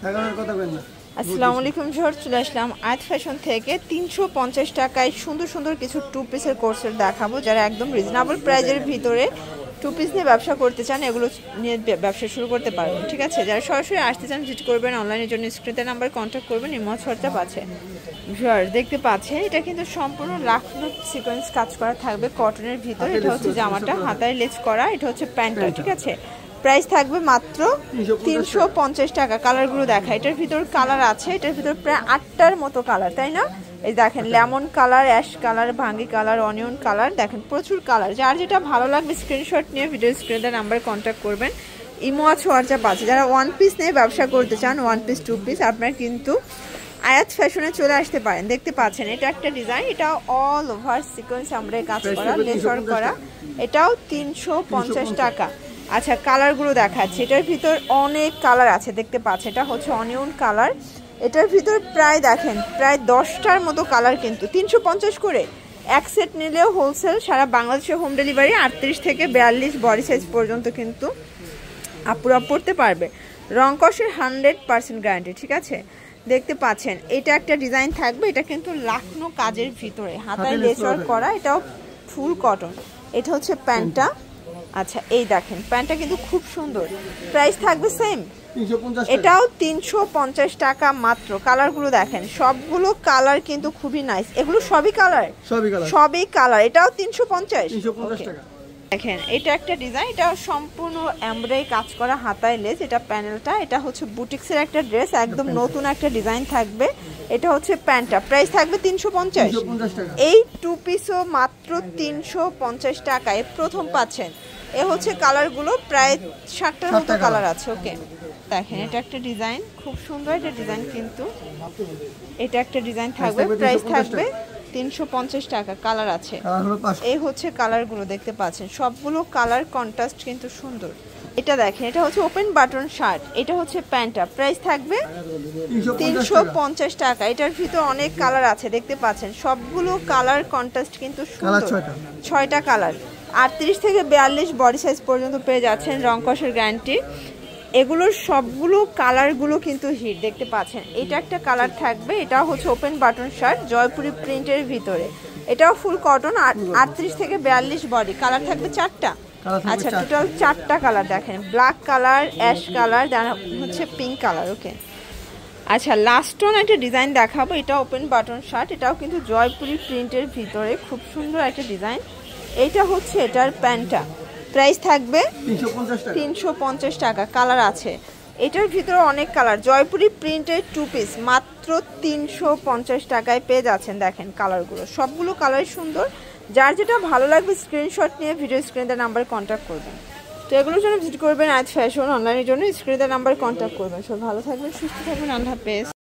আসসালামু আলাইকুম ভিউয়ার্স, চলে আসলাম আয়াত ফ্যাশন থেকে 350 টাকায় সুন্দর সুন্দর কিছু টু পিসের কোর্সের দেখাবো। যারা একদম রিজনেবল প্রাইজের ভিতরে টু পিস নিয়ে ব্যবসা করতে চান, এগুলো নিয়ে ব্যবসা শুরু করতে পারবেন। ঠিক আছে, যারা সরাসরি আসতে চান ভিজিট করবেন, অনলাইনের জন্য স্ক্রিনের নাম্বার কন্ট্যাক্ট করবেন। ইমো হোয়াটসঅ্যাপ আছে। ভিউয়ার্স দেখতে পাচ্ছেন, এটা কিন্তু সম্পূর্ণ লাখনো সিকোয়েন্স কাজ করা থাকবে কটনের ভিতরে। এটা হচ্ছে জামাটা, হাতায় লেস করা। এটা হচ্ছে প্যান্টটা। ঠিক আছে, প্রাইস থাকবে মাত্র 350 টাকা। কালারগুলো দেখা, এটার ভিতর কালার আছে, এটার ভিতর প্রায় 8টার মতো কালার, তাই না? এই দেখেন, লেমন কালার, অ্যাশ কালার, ভাঙ্গি কালার, অনিয়ন কালার, দেখেন প্রচুর কালার। যার যেটা ভালো লাগবে স্ক্রিনশট নিয়ে ভিডিও স্ক্রিনের নাম্বারে কন্ট্যাক্ট করবেন। ইমো আছে, হোয়াটসঅ্যাপ আছে। যারা ওয়ান পিস নিয়ে ব্যবসা করতে চান, ওয়ান পিস টু পিস, আপনারা কিন্তু আয়াত ফ্যাশনে চলে আসতে পারেন। দেখতে পাচ্ছেন, এটা একটা ডিজাইন, এটা অল ওভার সিকোয়েন্স আমরা কাজ করা, লেসার করা। এটাও 350 টাকা। আচ্ছা, কালারগুলো দেখাচ্ছি। এটার ভিতর অনেক কালার আছে, দেখতে পাচ্ছেন। এটা হচ্ছে অনিয়ন কালার। এটার ভিতর প্রায় দেখেন প্রায় 10টার মতো কালার, কিন্তু 350 করে। এক সেট নিলেও হোলসেল, সারা বাংলাদেশে হোম ডেলিভারি। 38 থেকে 42 বডি সাইজ পর্যন্ত কিন্তু আপুরা পড়তে পারবে। রং কষের 100% গ্যারান্টি। ঠিক আছে, দেখতে পাচ্ছেন, এটা একটা ডিজাইন থাকবে। এটা কিন্তু লাখনো কাজের ভিতরে, হাতায় লেস ওয়ার্ক করা। এটাও ফুল কটন। এটা হচ্ছে প্যান্টটা। আচ্ছা, এই দেখেন প্যান্টটা কিন্তু খুব সুন্দর। প্রাইস থাকবে সেম, এটাও 350 টাকা মাত্র। কালারগুলো দেখেন, সবগুলো কালার কিন্তু খুবই নাইস। এগুলো সবই কালার, সবই কালার। এটাও 350 টাকা। দেখেন, এটা একটা ডিজাইন, এটা সম্পূর্ণ এমব্রয়ডারি কাজ করা, হাতায় লেস। এটা প্যানেলটা। এটা হচ্ছে বুটিক্সের একটা ড্রেস, একদম নতুন একটা ডিজাইন থাকবে। এটা হচ্ছে প্যান্টটা। প্রাইস থাকবে 350 টাকা। এই টু পিসও মাত্র 350 টাকায় প্রথম পাচ্ছেন। এ হচ্ছে কালারগুলো, প্রায় 60টার মতো কালার আছে। ওকে, দেখেন, এটা একটা ডিজাইন, খুব সুন্দর একটা ডিজাইন কিন্তু। এটা একটা ডিজাইন থাকবে, প্রাইস থাকবে 350 টাকা। কালার আছে, এই হচ্ছে কালারগুলো দেখতে পাচ্ছেন। সবগুলো কালার কন্ট্রাস্ট কিন্তু সুন্দর। এটা দেখেন, এটা হচ্ছে ওপেন বাটন শার্ট। এটা হচ্ছে প্যান্টটা। প্রাইস থাকবে 350 টাকা। এটার ভিতর অনেক কালার আছে, দেখতে পাচ্ছেন। সবগুলো কালার কন্ট্রাস্ট কিন্তু সুন্দর। 6টা কালার, 38 থেকে 42 বডি সাইজ পর্যন্ত পেয়ে যাচ্ছেন, রং কষের গ্যারান্টি। এগুলোর সবগুলো কালারগুলো কিন্তু হিট, দেখতে পাচ্ছেন। এটা একটা কালার থাকবে, এটা হচ্ছে ওপেন বাটন শার্ট, জয়পুরি প্রিন্টের ভিতরে। এটাও ফুল কটন, 38 থেকে 42 বডি। কালার থাকবে 4টা। আচ্ছা, টোটাল 4টা কালার দেখেন, ব্ল্যাক কালার, অ্যাশ কালার, হচ্ছে পিঙ্ক কালার। ওকে, আচ্ছা, লাস্ট ওয়ান একটা ডিজাইন দেখাবো। এটা ওপেন বাটন শার্ট, এটাও কিন্তু জয়পুরি প্রিন্টের ভিতরে, খুব সুন্দর একটা ডিজাইন। এইটা হচ্ছে এটার প্যান্টটা। প্রাইস থাকবে 350 টাকা। কালার আছে, এটার ভিতরে অনেক কালার। জয়পুরি প্রিন্টের টু পিস মাত্র 350 টাকায় পেয়ে যাচ্ছেন। দেখেন কালারগুলো, সবগুলো কালারই সুন্দর। যার যেটা ভালো লাগবে স্ক্রিনশট নিয়ে ভিডিও স্ক্রিনের নাম্বারে কন্ট্যাক্ট করবেন। তো এগুলোর জন্য ভিজিট করবেন আয়াত ফ্যাশন, অনলাইনের জন্য স্ক্রিনের নাম্বারে কন্ট্যাক্ট করবেন। সব ভালো থাকবেন, সুস্থ থাকবেন, আল্লাহ হাফেজ।